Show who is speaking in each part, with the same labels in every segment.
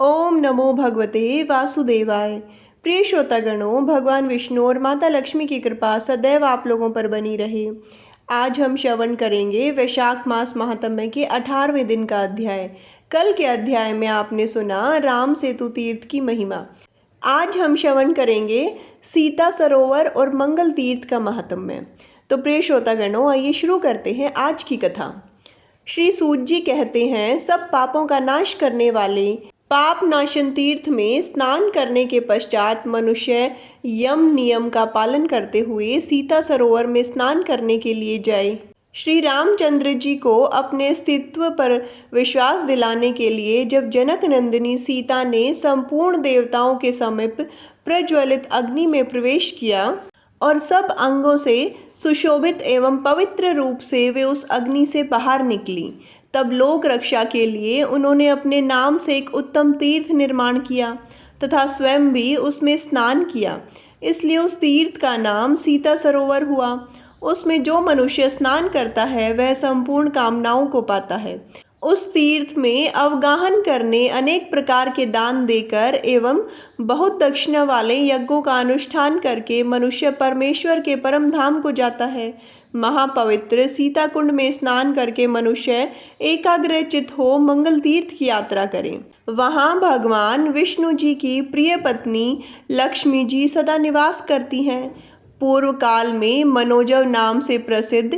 Speaker 1: ओम नमो भगवते वासुदेवाय। प्रिय श्रोतागणों, भगवान विष्णु और माता लक्ष्मी की कृपा सदैव आप लोगों पर बनी रहे। आज हम श्रवण करेंगे वैशाख मास महात्म्य के 18वें दिन का अध्याय। कल के अध्याय में आपने सुना राम सेतु तीर्थ की महिमा। आज हम श्रवण करेंगे सीता सरोवर और मंगल तीर्थ का महात्म्य। तो प्रिय श्रोतागणों, आइए शुरू करते हैं आज की कथा। श्री सूत जी कहते हैं, सब पापों का नाश करने वाले पाप नाशन तीर्थ में स्नान करने के पश्चात मनुष्य यम नियम का पालन करते हुए सीता सरोवर में स्नान करने के लिए जाए। श्री रामचंद्र जी को अपने अस्तित्व पर विश्वास दिलाने के लिए जब जनक नंदिनी सीता ने संपूर्ण देवताओं के समीप प्रज्वलित अग्नि में प्रवेश किया और सब अंगों से सुशोभित एवं पवित्र रूप से वे उस अग्नि से बाहर निकली, तब लोक रक्षा के लिए उन्होंने अपने नाम से एक उत्तम तीर्थ निर्माण किया तथा स्वयं भी उसमें स्नान किया। इसलिए उस तीर्थ का नाम सीता सरोवर हुआ। उसमें जो मनुष्य स्नान करता है वह संपूर्ण कामनाओं को पाता है। उस तीर्थ में अवगाहन करने, अनेक प्रकार के दान देकर एवं बहुत दक्षिणा वाले यज्ञों का अनुष्ठान करके मनुष्य परमेश्वर के परम धाम को जाता है। महापवित्र सीता कुंड में स्नान करके मनुष्य एकाग्रचित हो मंगल तीर्थ की यात्रा करे। वहाँ भगवान विष्णु जी की प्रिय पत्नी लक्ष्मी जी सदा निवास करती हैं। पूर्व काल में मनोजव नाम से प्रसिद्ध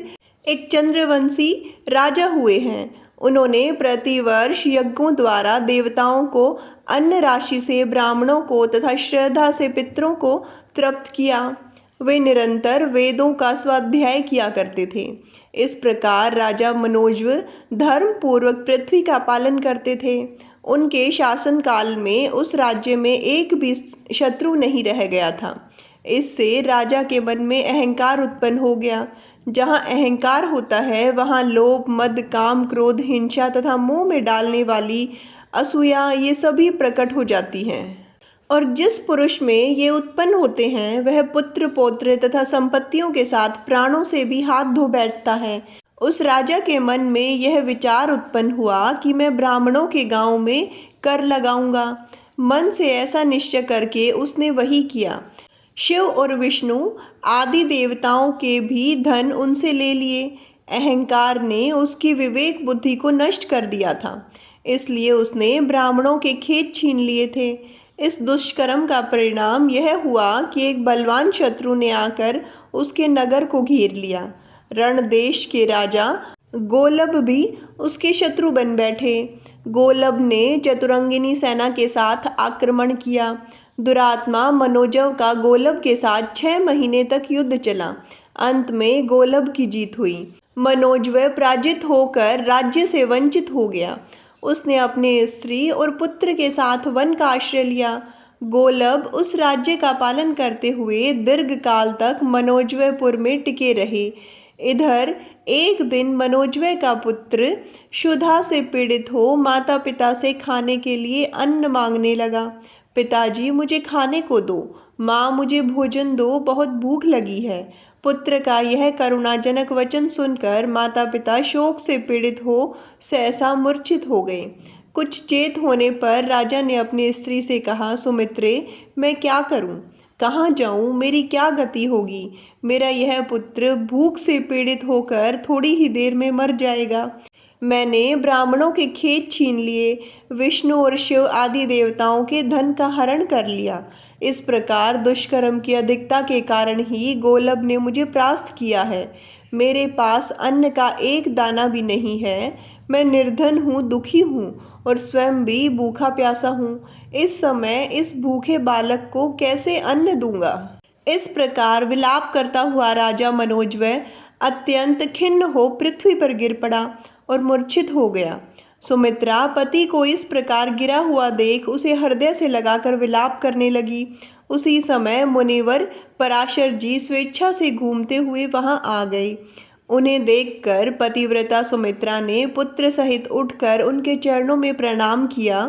Speaker 1: एक चंद्रवंशी राजा हुए हैं। उन्होंने प्रतिवर्ष यज्ञों द्वारा देवताओं को अन्न राशि से ब्राह्मणों को तथा श्रद्धा से पितरों को तृप्त किया। वे निरंतर वेदों का स्वाध्याय किया करते थे। इस प्रकार राजा मनोजव धर्म पूर्वक पृथ्वी का पालन करते थे। उनके शासन काल में उस राज्य में एक भी शत्रु नहीं रह गया था। इससे राजा के मन में अहंकार उत्पन्न हो गया। जहाँ अहंकार होता है वहाँ लोभ, मद, काम, क्रोध, हिंसा तथा मोह में डालने वाली असूया ये सभी प्रकट हो जाती हैं। और जिस पुरुष में ये उत्पन्न होते हैं वह पुत्र, पौत्र तथा संपत्तियों के साथ प्राणों से भी हाथ धो बैठता है। उस राजा के मन में यह विचार उत्पन्न हुआ कि मैं ब्राह्मणों के गांव में कर लगाऊंगा। मन से ऐसा निश्चय करके उसने वही किया। शिव और विष्णु आदि देवताओं के भी धन उनसे ले लिए। अहंकार ने उसकी विवेक बुद्धि को नष्ट कर दिया था, इसलिए उसने ब्राह्मणों के खेत छीन लिए थे। इस दुष्कर्म का परिणाम यह हुआ कि एक बलवान शत्रु ने आकर उसके नगर को घेर लिया। रण देश के राजा गोलब भी उसके शत्रु बन बैठे। गोलब ने चतुरंगिनी सेना के साथ आक्रमण किया। दुरात्मा मनोजव का गोलब के साथ 6 महीने तक युद्ध चला। अंत में गोलब की जीत हुई। मनोजव पराजित होकर राज्य से वंचित हो गया। उसने अपने स्त्री और पुत्र के साथ वन का आश्रय लिया। गोलब उस राज्य का पालन करते हुए दीर्घ काल तक मनोजवपुर में टिके रहे। इधर एक दिन मनोजव का पुत्र क्षुधा से पीड़ित हो माता पिता से खाने के लिए अन्न मांगने लगा। पिताजी, मुझे खाने को दो। माँ, मुझे भोजन दो, बहुत भूख लगी है। पुत्र का यह करुणाजनक वचन सुनकर माता पिता शोक से पीड़ित हो सहसा मूर्छित हो गए। कुछ चेत होने पर राजा ने अपनी स्त्री से कहा, सुमित्रे, मैं क्या करूं? कहाँ जाऊं? मेरी क्या गति होगी? मेरा यह पुत्र भूख से पीड़ित होकर थोड़ी ही देर में मर जाएगा। मैंने ब्राह्मणों के खेत छीन लिए, विष्णु और शिव आदि देवताओं के धन का हरण कर लिया। इस प्रकार दुष्कर्म की अधिकता के कारण ही गोलब ने मुझे परास्त किया है। मेरे पास अन्न का एक दाना भी नहीं है। मैं निर्धन हूँ, दुखी हूँ और स्वयं भी भूखा प्यासा हूँ। इस समय इस भूखे बालक को कैसे अन्न दूंगा? इस प्रकार विलाप करता हुआ राजा मनोजव अत्यंत खिन्न हो पृथ्वी पर गिर पड़ा और मूर्छित हो गया। सुमित्रा पति को इस प्रकार गिरा हुआ देख उसे हृदय से लगाकर विलाप करने लगी। उसी समय मुनिवर पराशर जी स्वेच्छा से घूमते हुए वहां आ गए। उन्हें देखकर पतिव्रता सुमित्रा ने पुत्र सहित उठकर उनके चरणों में प्रणाम किया।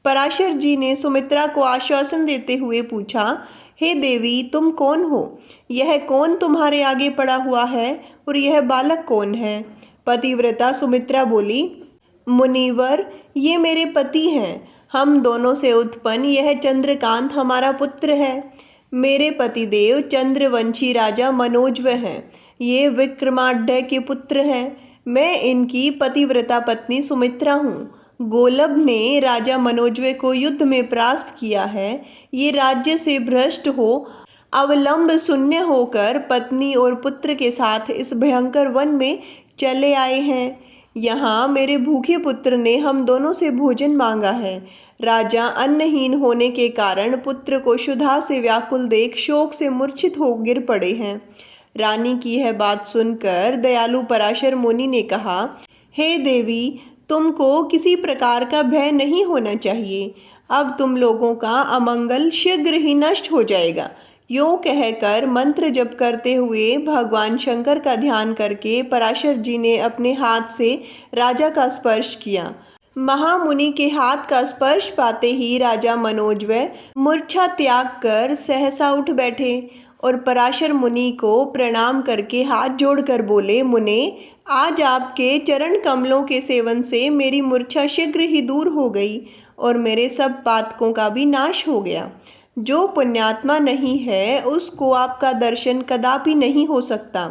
Speaker 1: पराशर जी ने सुमित्रा को आश्वासन देते हुए पूछा, हे देवी, तुम कौन हो? यह कौन तुम्हारे आगे पड़ा हुआ है और यह बालक कौन है? पतिव्रता सुमित्रा बोली, मुनिवर, ये मेरे पति हैं। हम दोनों से उत्पन्न यह चंद्रकांत हमारा पुत्र है। मेरे पतिदेव चंद्रवंशी राजा मनोजव हैं। ये विक्रमाढ्य के पुत्र हैं। मैं इनकी पतिव्रता पत्नी सुमित्रा हूँ। गोलब ने राजा मनोजव को युद्ध में परास्त किया है। ये राज्य से भ्रष्ट हो अवलंब शून्य होकर पत्नी और पुत्र के साथ इस भयंकर वन में चले आए हैं। यहाँ मेरे भूखे पुत्र ने हम दोनों से भोजन मांगा है। राजा अन्नहीन होने के कारण पुत्र को क्षुधा से व्याकुल देख शोक से मूर्छित हो गिर पड़े हैं। रानी की यह बात सुनकर दयालु पराशर मुनि ने कहा, हे देवी, तुमको किसी प्रकार का भय नहीं होना चाहिए। अब तुम लोगों का अमंगल शीघ्र ही नष्ट हो जाएगा। यूँ कहकर मंत्र जप करते हुए भगवान शंकर का ध्यान करके पराशर जी ने अपने हाथ से राजा का स्पर्श किया। महामुनि के हाथ का स्पर्श पाते ही राजा मनोजव मूर्छा त्याग कर सहसा उठ बैठे और पराशर मुनि को प्रणाम करके हाथ जोड़कर बोले, मुने, आज आपके चरण कमलों के सेवन से मेरी मूर्छा शीघ्र ही दूर हो गई और मेरे सब पातकों का भी नाश हो गया। जो पुण्यात्मा नहीं है उसको आपका दर्शन कदापि नहीं हो सकता।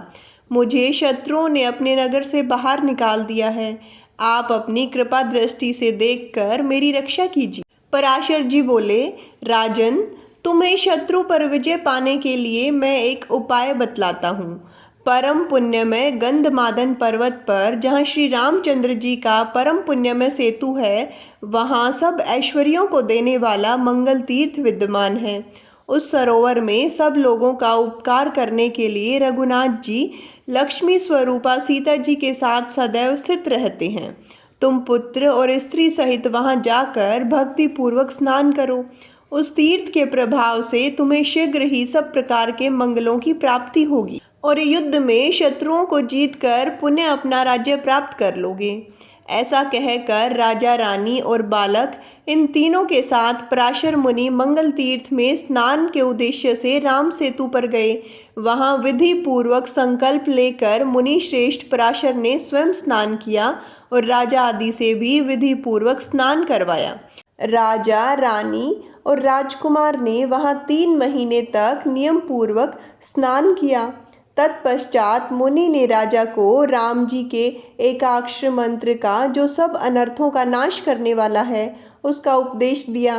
Speaker 1: मुझे शत्रुओं ने अपने नगर से बाहर निकाल दिया है। आप अपनी कृपा दृष्टि से देखकर मेरी रक्षा कीजिए। पराशर जी बोले, राजन, तुम्हें शत्रु पर विजय पाने के लिए मैं एक उपाय बतलाता हूँ। परम पुण्यमय गंधमादन पर्वत पर जहाँ श्री रामचंद्र जी का परम पुण्यमय सेतु है, वहाँ सब ऐश्वर्यों को देने वाला मंगल तीर्थ विद्यमान है। उस सरोवर में सब लोगों का उपकार करने के लिए रघुनाथ जी लक्ष्मी स्वरूपा सीता जी के साथ सदैव स्थित रहते हैं। तुम पुत्र और स्त्री सहित वहाँ जाकर भक्ति पूर्वक स्नान करो। उस तीर्थ के प्रभाव से तुम्हें शीघ्र ही सब प्रकार के मंगलों की प्राप्ति होगी और युद्ध में शत्रुओं को जीतकर पुनः अपना राज्य प्राप्त कर लोगे। ऐसा कहकर राजा, रानी और बालक इन तीनों के साथ पराशर मुनि मंगल तीर्थ में स्नान के उद्देश्य से राम सेतु पर गए। वहाँ विधि पूर्वक संकल्प लेकर मुनि श्रेष्ठ पराशर ने स्वयं स्नान किया और राजा आदि से भी विधि पूर्वक स्नान करवाया। राजा, रानी और राजकुमार ने वहाँ 3 महीने तक नियम पूर्वक स्नान किया। तत्पश्चात मुनि ने राजा को राम जी के एकाक्षर मंत्र का, जो सब अनर्थों का नाश करने वाला है, उसका उपदेश दिया।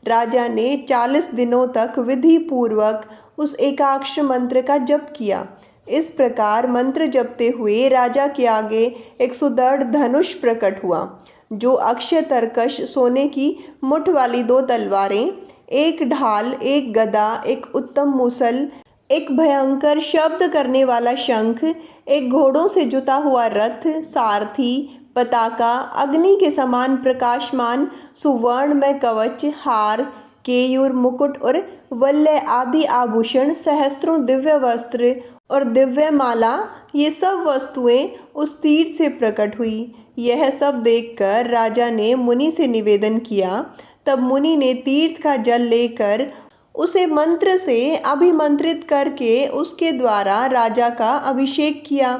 Speaker 1: राजा ने 40 दिनों तक विधि पूर्वक उस एकाक्षर मंत्र का जप किया। इस प्रकार मंत्र जपते हुए राजा के आगे एक सुदृढ़ धनुष प्रकट हुआ, जो अक्षय तरकश सोने की मुठ वाली 2 तलवारें, एक ढाल, एक गदा, एक उत्तम मूसल, एक भयंकर शब्द करने वाला शंख, एक घोड़ों से जुता हुआ रथ, सारथी, पताका, अग्नि के समान प्रकाशमान सुवर्णमय कवच, हार, केयूर, मुकुट और वल्लय आदि आभूषण, सहस्त्रों दिव्य वस्त्र और दिव्य माला, ये सब वस्तुएं उस तीर्थ से प्रकट हुई। यह सब देखकर राजा ने मुनि से निवेदन किया। तब मुनि ने तीर्थ का जल लेकर उसे मंत्र से अभिमंत्रित करके उसके द्वारा राजा का अभिषेक किया।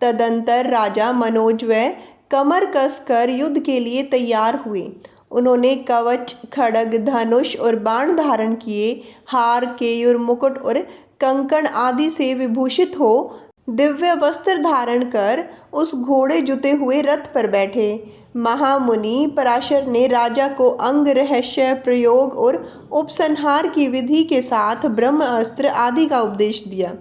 Speaker 1: तदंतर राजा मनोजव कमर कसकर युद्ध के लिए तैयार हुए। उन्होंने कवच, खड्ग, धनुष और बाण धारण किए। हार, केयूर, मुकुट और कंकण आदि से विभूषित हो दिव्य वस्त्र धारण कर उस घोड़े जुते हुए रथ पर बैठे। महामुनि पराशर ने राजा को अंग रहस्य, प्रयोग और उपसंहार की विधि के साथ ब्रह्म अस्त्र आदि का उपदेश दिया।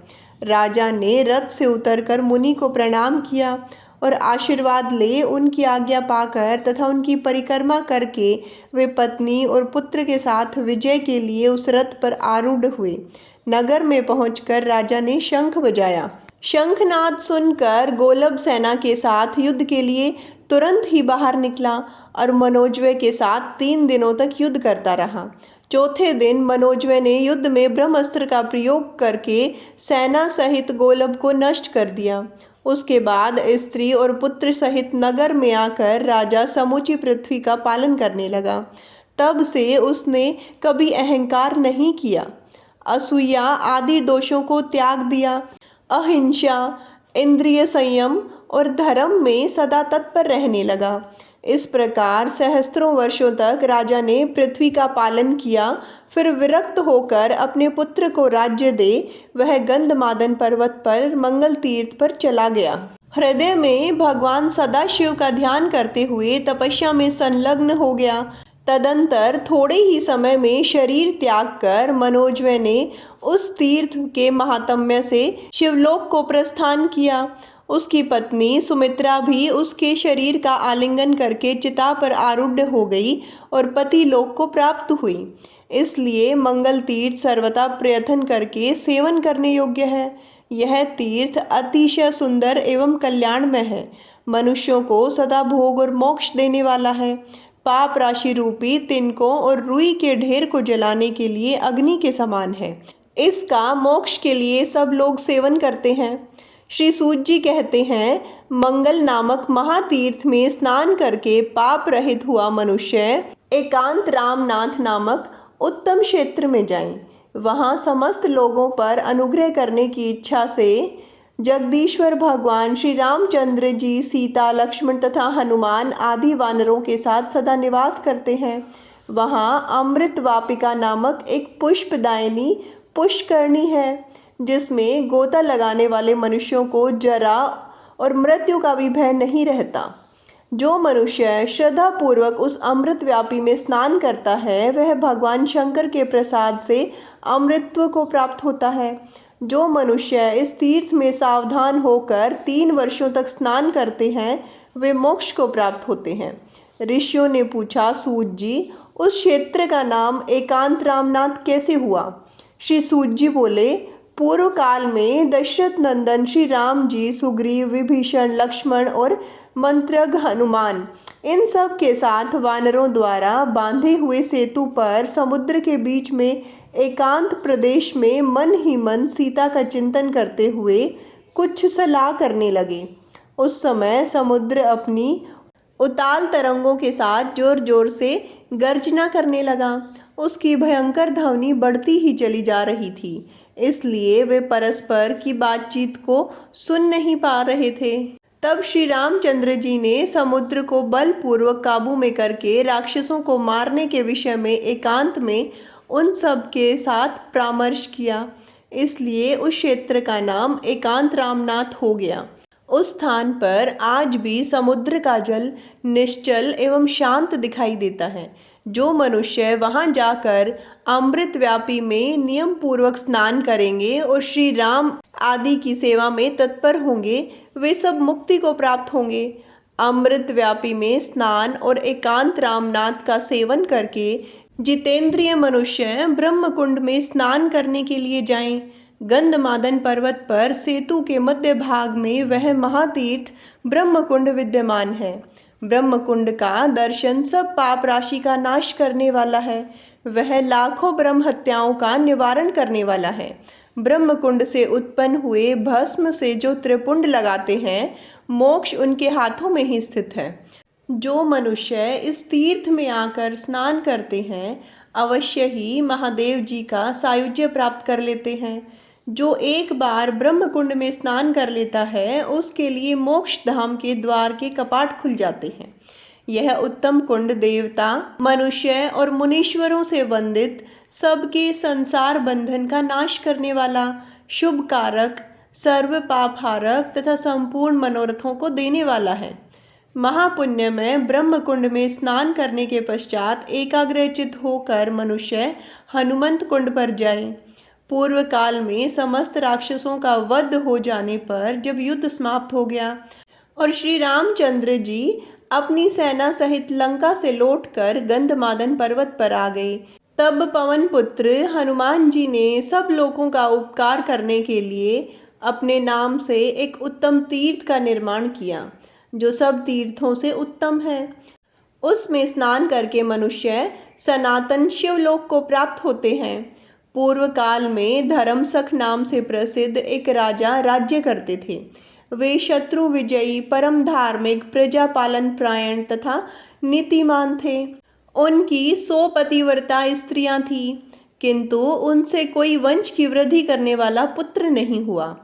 Speaker 1: राजा ने रथ से उतरकर मुनि को प्रणाम किया और आशीर्वाद ले उनकी आज्ञा पाकर तथा उनकी परिक्रमा करके वे पत्नी और पुत्र के साथ विजय के लिए उस रथ पर आरूढ़ हुए। नगर में पहुंचकर राजा ने शंख बजाया। शंखनाद सुनकर गोलब सेना के साथ युद्ध के लिए तुरंत ही बाहर निकला और मनोजव के साथ 3 दिनों तक युद्ध करता रहा। चौथे दिन मनोजव ने युद्ध में ब्रह्मास्त्र का प्रयोग करके सेना सहित गोलब को नष्ट कर दिया। उसके बाद स्त्री और पुत्र सहित नगर में आकर राजा समूची पृथ्वी का पालन करने लगा। तब से उसने कभी अहंकार नहीं किया, असूया आदि दोषों को त्याग दिया, अहिंसा, इंद्रिय संयम और धर्म में सदा तत्पर रहने लगा। इस प्रकार सहस्त्रों वर्षों तक राजा ने पृथ्वी का पालन किया। फिर विरक्त होकर अपने पुत्र को राज्य दे वह गंधमादन पर्वत पर मंगल तीर्थ पर चला गया। हृदय में भगवान सदाशिव का ध्यान करते हुए तपस्या में संलग्न हो गया। तदंतर थोड़े ही समय में शरीर त्याग कर मनोजव ने उस तीर्थ के महात्म्य से शिवलोक को प्रस्थान किया। उसकी पत्नी सुमित्रा भी उसके शरीर का आलिंगन करके चिता पर आरूढ़ हो गई और पति लोक को प्राप्त हुई। इसलिए मंगल तीर्थ सर्वथा प्रयत्न करके सेवन करने योग्य है। यह तीर्थ अतिशय सुंदर एवं कल्याणमय है, मनुष्यों को सदा भोग और मोक्ष देने वाला है। पाप राशि रूपी तिनकों और रुई के ढेर को जलाने के लिए अग्नि के समान है। इसका मोक्ष के लिए सब लोग सेवन करते हैं। श्री सूत जी कहते हैं, मंगल नामक महातीर्थ में स्नान करके पाप रहित हुआ मनुष्य एकांत रामनाथ नामक उत्तम क्षेत्र में जाएं। वहाँ समस्त लोगों पर अनुग्रह करने की इच्छा से जगदीश्वर भगवान श्री रामचंद्र जी सीता, लक्ष्मण तथा हनुमान आदि वानरों के साथ सदा निवास करते हैं। वहाँ अमृत वापिका नामक एक पुष्पदायिनी पुष्करणी है, जिसमें गोता लगाने वाले मनुष्यों को जरा और मृत्यु का भी भय नहीं रहता। जो मनुष्य श्रद्धा पूर्वक उस अमृत व्यापी में स्नान करता है वह भगवान शंकर के प्रसाद से अमृतत्व को प्राप्त होता है। जो मनुष्य इस तीर्थ में सावधान होकर 3 वर्षों तक स्नान करते हैं वे मोक्ष को प्राप्त होते हैं। ऋषियों ने पूछा, सूत जी, उस क्षेत्र का नाम एकांत रामनाथ कैसे हुआ? श्री सूत जी बोले, पूर्व काल में दशरथ नंदन श्री राम जी सुग्रीव, विभीषण, लक्ष्मण और मंत्रग हनुमान इन सब के साथ वानरों द्वारा बांधे हुए सेतु पर समुद्र के बीच में एकांत प्रदेश में मन ही मन सीता का चिंतन करते हुए कुछ सलाह करने लगे। उस समय समुद्र अपनी उताल तरंगों के साथ जोर जोर से गर्जना करने लगा। उसकी भयंकर ध्वनि बढ़ती ही चली जा रही थी, इसलिए वे परस्पर की बातचीत को सुन नहीं पा रहे थे। तब श्री रामचंद्र जी ने समुद्र को बलपूर्वक काबू में करके राक्षसों को मारने के विषय में एकांत में उन सब के साथ परामर्श किया। इसलिए उस क्षेत्र का नाम एकांत रामनाथ हो गया। उस स्थान पर आज भी समुद्र का जल निश्चल एवं शांत दिखाई देता है। जो मनुष्य वहां जाकर अमृत व्यापी में नियम पूर्वक स्नान करेंगे और श्री राम आदि की सेवा में तत्पर होंगे वे सब मुक्ति को प्राप्त होंगे। अमृत व्यापी में स्नान और एकांत रामनाथ का सेवन करके जितेंद्रिय मनुष्य ब्रह्म कुंड में स्नान करने के लिए जाएं। गंधमादन पर्वत पर सेतु के मध्य भाग में वह महातीर्थ ब्रह्म कुंड विद्यमान है। ब्रह्म कुंड का दर्शन सब पाप राशि का नाश करने वाला है। वह लाखों ब्रह्म हत्याओं का निवारण करने वाला है। ब्रह्म कुंड से उत्पन्न हुए भस्म से जो त्रिपुंड लगाते हैं मोक्ष उनके हाथों में ही स्थित है। जो मनुष्य इस तीर्थ में आकर स्नान करते हैं अवश्य ही महादेव जी का सायुज्य प्राप्त कर लेते हैं। जो एक बार ब्रह्म कुंड में स्नान कर लेता है उसके लिए मोक्ष धाम के द्वार के कपाट खुल जाते हैं। यह उत्तम कुंड देवता, मनुष्य और मुनीश्वरों से वंदित, सबके संसार बंधन का नाश करने वाला, शुभ कारक, सर्व पापहारक तथा संपूर्ण मनोरथों को देने वाला है। महापुण्य में ब्रह्म कुंड में स्नान करने के पश्चात एकाग्रचित होकर मनुष्य हनुमंत कुंड पर जाए। पूर्व काल में समस्त राक्षसों का वध हो जाने पर जब युद्ध समाप्त हो गया और श्री रामचंद्र जी अपनी सेना सहित लंका से लौटकर गंधमादन पर्वत पर आ गए, तब पवन पुत्र हनुमान जी ने सब लोगों का उपकार करने के लिए अपने नाम से एक उत्तम तीर्थ का निर्माण किया, जो सब तीर्थों से उत्तम है। उसमें स्नान करके मनुष्य सनातन शिवलोक को प्राप्त होते हैं। पूर्व काल में धर्मसख नाम से प्रसिद्ध एक राजा राज्य करते थे। वे शत्रु विजयी, परम धार्मिक, प्रजा पालन प्रायण तथा नीतिमान थे। उनकी 100 पतिव्रता स्त्रियां थीं, किंतु उनसे कोई वंश की वृद्धि करने वाला पुत्र नहीं हुआ।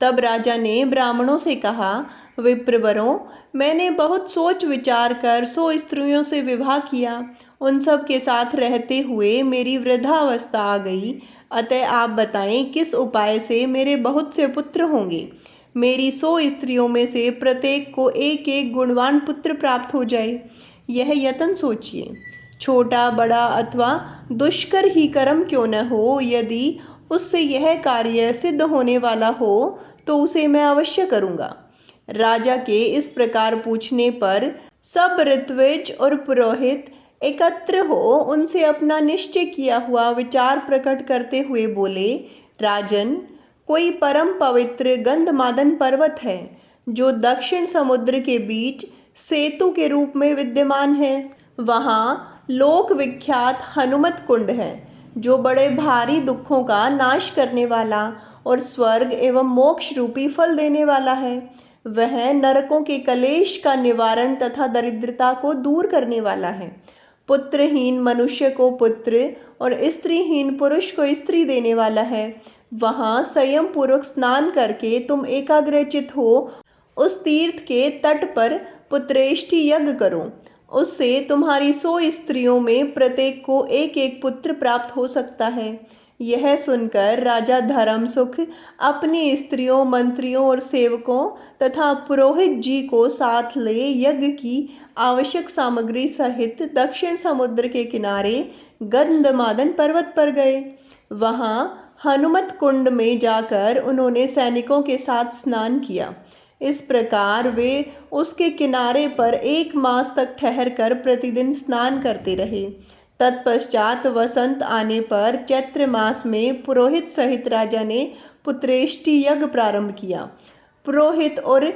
Speaker 1: तब राजा ने ब्राह्मणों से कहा, विप्रवरों, मैंने बहुत सोच विचार कर 100 स्त्रियों से विवाह किया। उन सब के साथ रहते हुए मेरी वृद्धावस्था आ गई। अतः आप बताएं किस उपाय से मेरे बहुत से पुत्र होंगे। मेरी 100 स्त्रियों में से प्रत्येक को एक एक गुणवान पुत्र प्राप्त हो जाए, यह यत्न सोचिए। छोटा बड़ा अथवा दुष्कर ही कर्म क्यों न हो, यदि उससे यह कार्य सिद्ध होने वाला हो तो उसे मैं अवश्य करूँगा। राजा के इस प्रकार पूछने पर सब ऋत्विज और पुरोहित एकत्र हो उनसे अपना निश्चय किया हुआ विचार प्रकट करते हुए बोले, राजन, कोई परम पवित्र गंधमादन पर्वत है जो दक्षिण समुद्र के बीच सेतु के रूप में विद्यमान है। वहाँ लोक विख्यात हनुमत कुंड है जो बड़े भारी दुखों का नाश करने वाला और स्वर्ग एवं मोक्ष रूपी फल देने वाला है। वह नरकों के कलेश का निवारण तथा दरिद्रता को दूर करने वाला है। पुत्रहीन मनुष्य को पुत्र और स्त्रीहीन पुरुष को स्त्री देने वाला है। वहाँ संयम पूर्वक स्नान करके तुम एकाग्रचित हो उस तीर्थ के तट पर पुत्रेष्टि यज्ञ करो। उससे तुम्हारी 100 स्त्रियों में प्रत्येक को एक एक पुत्र प्राप्त हो सकता है। यह सुनकर राजा धर्मसुख अपनी स्त्रियों, मंत्रियों और सेवकों तथा पुरोहित जी को साथ ले यज्ञ की आवश्यक सामग्री सहित दक्षिण समुद्र के किनारे गंधमादन पर्वत पर गए। वहाँ हनुमत कुंड में जाकर उन्होंने सैनिकों के साथ स्नान किया। इस प्रकार वे उसके किनारे पर 1 मास तक ठहरकर प्रतिदिन स्नान करते रहे। तत्पश्चात वसंत आने पर चैत्र मास में पुरोहित सहित राजा ने पुत्रेष्टि यज्ञ प्रारंभ किया। पुरोहित और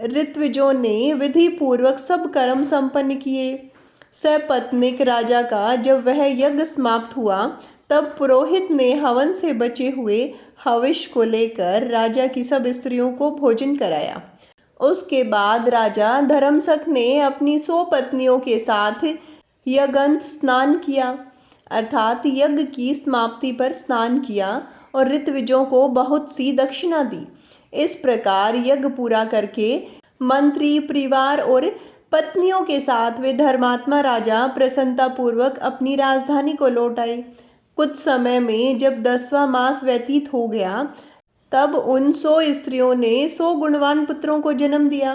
Speaker 1: ऋत्विजों ने विधि पूर्वक सब कर्म संपन्न किए। सपत्नीक राजा का जब वह यज्ञ समाप्त हुआ तब पुरोहित ने हवन से बचे हुए हविष को लेकर राजा की सब स्त्रियों को भोजन कराया। उसके बाद राजा धर्मसख ने अपनी 100 पत्नियों के साथ यज्ञंत स्नान किया, अर्थात यज्ञ की समाप्ति पर स्नान किया और ऋत्विजों को बहुत सी दक्षिणा दी। इस प्रकार यज्ञ पूरा करके मंत्री, परिवार और पत्नियों के साथ वे धर्मात्मा राजा प्रसन्नतापूर्वक अपनी राजधानी को लौट आए। कुछ समय में जब 10वां मास व्यतीत हो गया तब उन 100 स्त्रियों ने 100 गुणवान पुत्रों को जन्म दिया।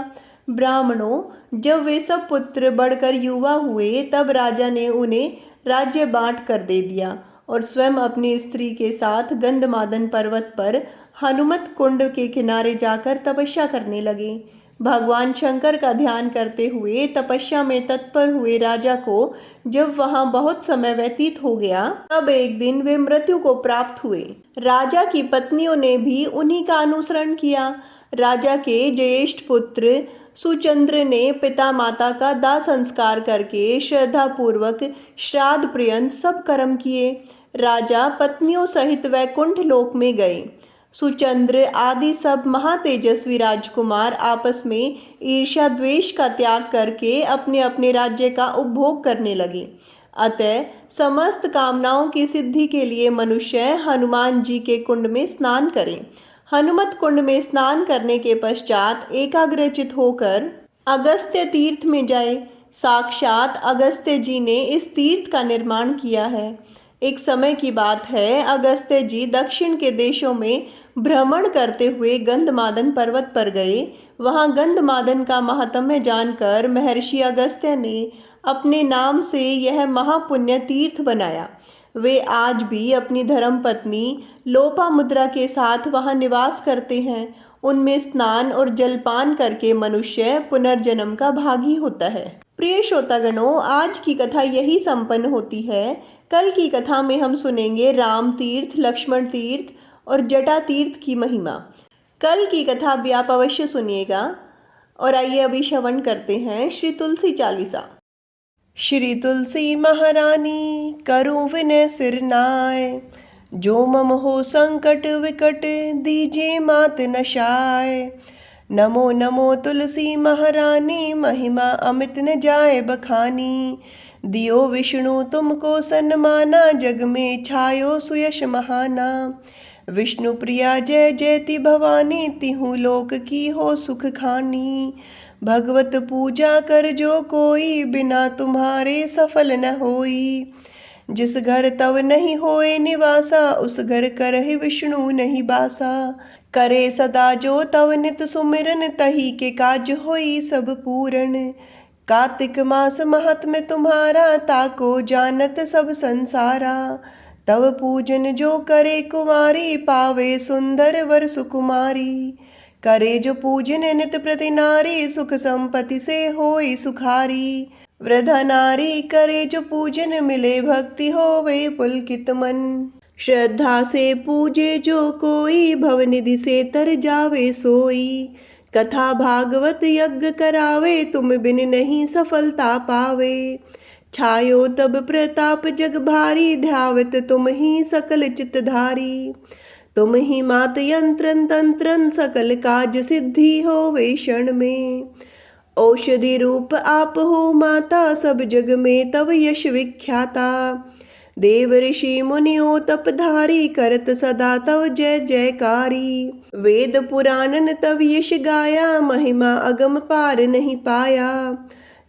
Speaker 1: ब्राह्मणों, जब वे सब पुत्र बढ़कर युवा हुए तब राजा ने उन्हें राज्य बांट कर दे दिया और स्वयं अपनी स्त्री के साथ गंधमादन पर्वत पर हनुमत कुंड के किनारे जाकर तपस्या करने लगे। भगवान शंकर का ध्यान करते हुए तपस्या में तत्पर हुए राजा को जब वहां बहुत समय व्यतीत हो गया तब एक दिन वे मृत्यु को प्राप्त हुए। राजा की पत्नियों ने भी उन्हीं का अनुसरण किया। राजा के ज्येष्ठ पुत्र सुचंद्र ने पिता माता का दाह संस्कार करके श्रद्धा पूर्वक श्राद्ध पर्यंत सब कर्म किए। राजा पत्नियों सहित वैकुंठ लोक में गए। सुचंद्र आदि सब महातेजस्वी राजकुमार आपस में ईर्ष्या द्वेष का त्याग करके अपने अपने राज्य का उपभोग करने लगे। अतः समस्त कामनाओं की सिद्धि के लिए मनुष्य हनुमान जी के कुंड में स्नान करें। हनुमत कुंड में स्नान करने के पश्चात एकाग्रचित होकर अगस्त्य तीर्थ में जाए। साक्षात अगस्त्य जी ने इस तीर्थ का निर्माण किया है। एक समय की बात है, अगस्त्य जी दक्षिण के देशों में भ्रमण करते हुए गंधमादन पर्वत पर गए। वहां गंधमादन का महात्म्य जानकर महर्षि अगस्त्य ने अपने नाम से यह महापुण्य तीर्थ बनाया। वे आज भी अपनी धर्मपत्नी लोपामुद्रा के साथ वहां निवास करते हैं। उनमें स्नान और जलपान करके मनुष्य पुनर्जन्म का भागी होता है। प्रिय श्रोतागणों, आज की कथा यही संपन्न होती है। कल की कथा में हम सुनेंगे राम तीर्थ, लक्ष्मण तीर्थ और जटा तीर्थ की महिमा। कल की कथा भी आप अवश्य सुनिएगा। और आइए अभी श्रवण करते हैं श्री तुलसी चालीसा। श्री तुलसी महारानी करूं विनय सिर नाय, जो मम हो संकट विकट दीजिए मात नशाय। नमो नमो तुलसी महारानी, महिमा अमित न जाए बखानी। दियो विष्णु तुमको सन्माना, जग में छायो सुयश महाना। विष्णु प्रिया जय जयति भवानी, तिहु लोक की हो सुख खानी। भगवत पूजा कर जो कोई, बिना तुम्हारे सफल न होई। जिस घर तव नहीं होए निवासा, उस घर करहि विष्णु नहीं बासा। करे सदा जो तव नित सुमिरन, तही के काज होई सब पूरन। कार्तिक मास महात्म्य तुम्हारा, ताको जानत सब संसारा। तव पूजन जो करे कुमारी, पावे सुंदर वर सुकुमारी। करे जो पूजन नित प्रति नारी, सुख संपत्ति से होई सुखारी। वृद्धा नारी करे जो पूजन, मिले भक्ति होवे पुलकित मन। श्रद्धा से पूजे जो कोई, भवनिधि से तर जावे सोई। कथा भागवत यज्ञ करावे, तुम बिन नहीं सफलता पावे। छायो तब प्रताप जग भारी, ध्यावत तुम ही सकल चितधारी। तुम ही मात यंत्रन तंत्रन, सकल काज सिद्धि होवे क्षण में। औषधि रूप आप हो माता, सब जग में तव यश विख्याता। देव ऋषि मुनियो तपधारी, करत सदा तव जय जयकारी। वेद पुराणन तव यश गाया, महिमा अगम पार नहीं पाया।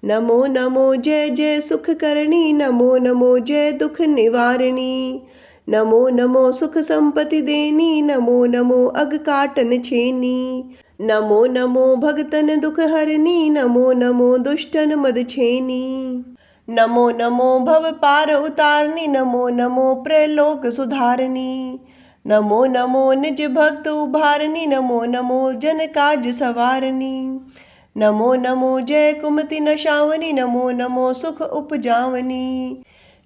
Speaker 1: नमो नमो जय जय सुख करणी, नमो नमो जय दुख निवारणी। नमो नमो सुख संपत्ति देनी, नमो नमो अग काटन छेनी। नमो नमो भगतन दुख हरनी, नमो नमो दुष्टन मद छेनी। नमो नमो भव पार उतारनी, नमो नमो प्रलोक सुधारनी। नमो नमो निज भक्त उभारनी, नमो नमो जन काज सवारनी। नमो नमो जय कुमति नशावनी, नमो नमो सुख उपजावनी।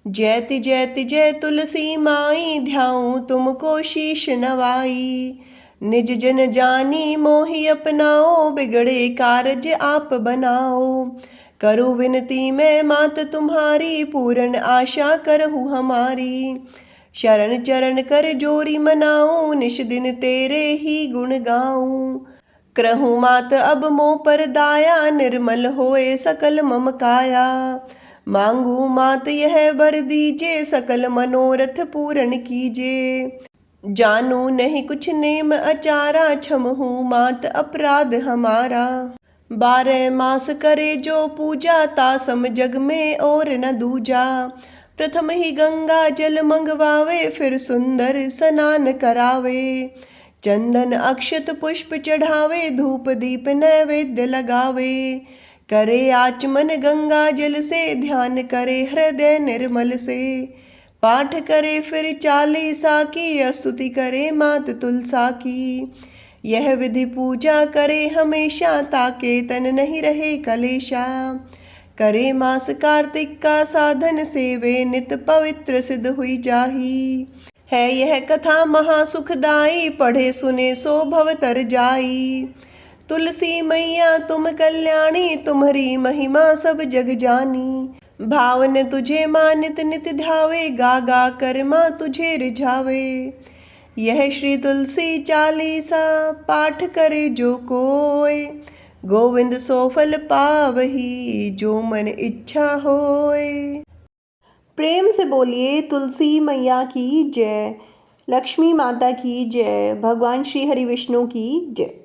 Speaker 1: जयति जयति जय तुलसी माई, ध्याऊं तुमको शीश नवाई। निज जन जानी मोहि अपनाओ, बिगड़े कारज आप बनाओ। करूँ विनती मैं मात तुम्हारी, पूर्ण आशा करहूँ हमारी। शरण चरण कर जोरी मनाऊं, निश दिन तेरे ही गुण गाऊं। करहूँ मात अब मोह पर दाया, निर्मल होए सकल मम काया। मांगू मात यह वर दीजे, सकल मनोरथ पूर्ण कीजे। जानू नहीं कुछ नेम अचारा, क्षमहूँ मात अपराध हमारा। 12 मास करे जो पूजा, तासम जग में और न दूजा। प्रथम ही गंगा जल मंगवावे, फिर सुंदर स्नान करावे। चंदन अक्षत पुष्प चढ़ावे, धूप दीप नैवेद्य लगावे। करे आचमन गंगा जल से, ध्यान करे हृदय निर्मल से। पाठ करे फिर 40 की, स्तुति करे मात तुलसा की। यह विधि पूजा करे हमेशा, ताके तन नहीं रहे कलेशा। करे मास कार्तिक का साधन, सेवे नित पवित्र सिद्ध हुई जाही। है यह कथा महासुखदाई, पढ़े सुने सो भव तर जाई। तुलसी मैया तुम कल्याणी, तुम्हारी महिमा सब जग जानी। भावन तुझे माँ नित नित ध्यावे, गा गा कर माँ तुझे रिझावे। यह श्री तुलसी चालीसा, पाठ करे जो कोय। गोविंद सो फल पावही, जो मन इच्छा होय। प्रेम से बोलिए तुलसी मैया की जय, लक्ष्मी माता की जय, भगवान श्री हरि विष्णु की जय।